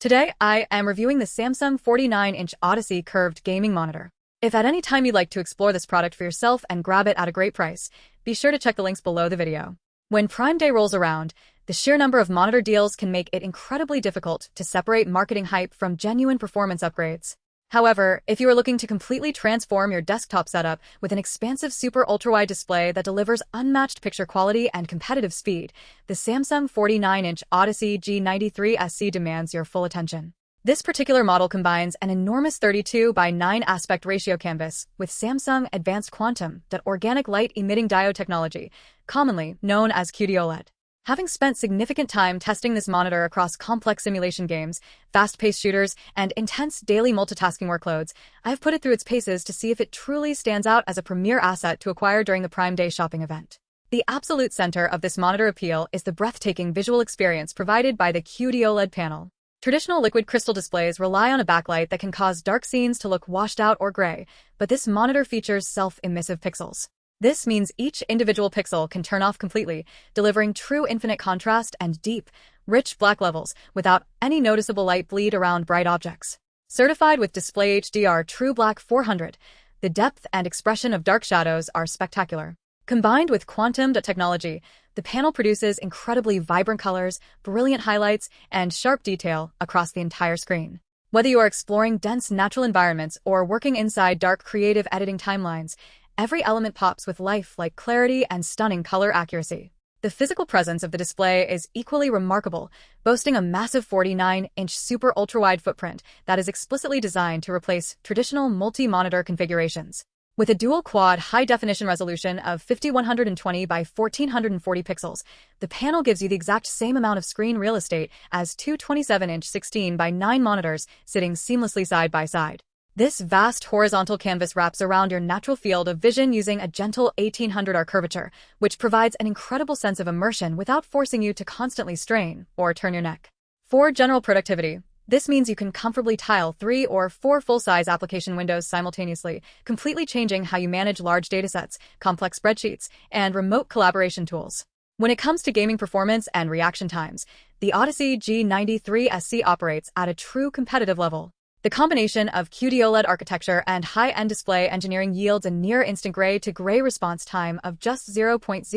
Today, I am reviewing the Samsung 49-inch Odyssey curved gaming monitor. If at any time you'd like to explore this product for yourself and grab it at a great price, be sure to check the links below the video. When Prime Day rolls around, the sheer number of monitor deals can make it incredibly difficult to separate marketing hype from genuine performance upgrades. However, if you are looking to completely transform your desktop setup with an expansive super ultrawide display that delivers unmatched picture quality and competitive speed, the Samsung 49-inch Odyssey G93SC demands your full attention. This particular model combines an enormous 32 by 9 aspect ratio canvas with Samsung Advanced Quantum Dot Organic Light Emitting Diode technology, commonly known as QD-OLED. Having spent significant time testing this monitor across complex simulation games, fast-paced shooters, and intense daily multitasking workloads, I have put it through its paces to see if it truly stands out as a premier asset to acquire during the Prime Day shopping event. The absolute center of this monitor appeal is the breathtaking visual experience provided by the QD-OLED panel. Traditional liquid crystal displays rely on a backlight that can cause dark scenes to look washed out or gray, but this monitor features self-emissive pixels. This means each individual pixel can turn off completely, delivering true infinite contrast and deep, rich black levels without any noticeable light bleed around bright objects. Certified with DisplayHDR True Black 400, the depth and expression of dark shadows are spectacular. Combined with Quantum Dot technology, the panel produces incredibly vibrant colors, brilliant highlights, and sharp detail across the entire screen. Whether you are exploring dense natural environments or working inside dark creative editing timelines, every element pops with life-like clarity and stunning color accuracy. The physical presence of the display is equally remarkable, boasting a massive 49-inch super ultra-wide footprint that is explicitly designed to replace traditional multi-monitor configurations. With a dual quad high-definition resolution of 5120 by 1440 pixels, the panel gives you the exact same amount of screen real estate as two 27-inch 16 by 9 monitors sitting seamlessly side by side. This vast horizontal canvas wraps around your natural field of vision using a gentle 1800R curvature, which provides an incredible sense of immersion without forcing you to constantly strain or turn your neck. For general productivity, this means you can comfortably tile 3 or 4 full-size application windows simultaneously, completely changing how you manage large datasets, complex spreadsheets, and remote collaboration tools. When it comes to gaming performance and reaction times, the Odyssey G93SC operates at a true competitive level. The combination of QD-OLED architecture and high-end display engineering yields a near-instant gray-to-gray response time of just 0.03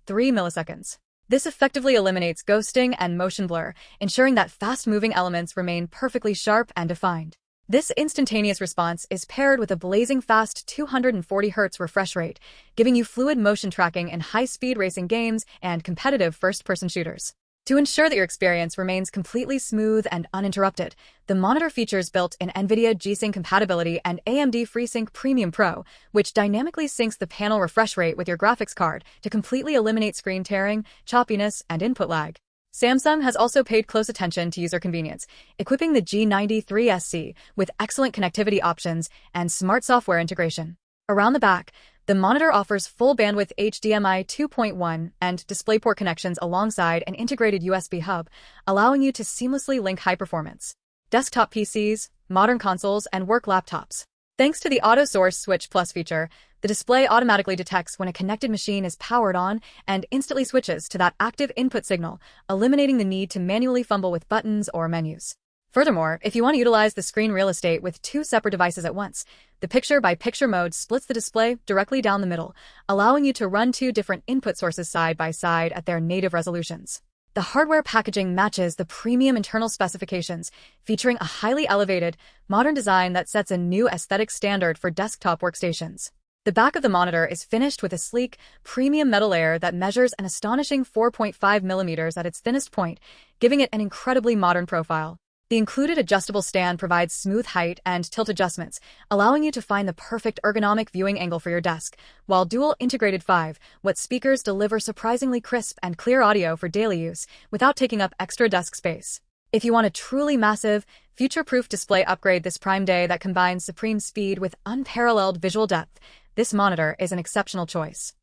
milliseconds. This effectively eliminates ghosting and motion blur, ensuring that fast-moving elements remain perfectly sharp and defined. This instantaneous response is paired with a blazing fast 240 Hz refresh rate, giving you fluid motion tracking in high-speed racing games and competitive first-person shooters. To ensure that your experience remains completely smooth and uninterrupted, the monitor features built-in Nvidia G-Sync compatibility and AMD FreeSync Premium Pro, which dynamically syncs the panel refresh rate with your graphics card to completely eliminate screen tearing, choppiness, and input lag. Samsung has also paid close attention to user convenience, equipping the G93SC with excellent connectivity options and smart software integration. Around the back, the monitor offers full bandwidth HDMI 2.1 and DisplayPort connections alongside an integrated USB hub, allowing you to seamlessly link high-performance desktop PCs, modern consoles, and work laptops. Thanks to the Auto Source Switch Plus feature, the display automatically detects when a connected machine is powered on and instantly switches to that active input signal, eliminating the need to manually fumble with buttons or menus. Furthermore, if you want to utilize the screen real estate with 2 separate devices at once, the picture-by-picture mode splits the display directly down the middle, allowing you to run 2 different input sources side by side at their native resolutions. The hardware packaging matches the premium internal specifications, featuring a highly elevated, modern design that sets a new aesthetic standard for desktop workstations. The back of the monitor is finished with a sleek, premium metal layer that measures an astonishing 4.5 millimeters at its thinnest point, giving it an incredibly modern profile. The included adjustable stand provides smooth height and tilt adjustments, allowing you to find the perfect ergonomic viewing angle for your desk, while dual integrated 5-watt speakers deliver surprisingly crisp and clear audio for daily use without taking up extra desk space. If you want a truly massive, future-proof display upgrade this Prime Day that combines supreme speed with unparalleled visual depth, this monitor is an exceptional choice.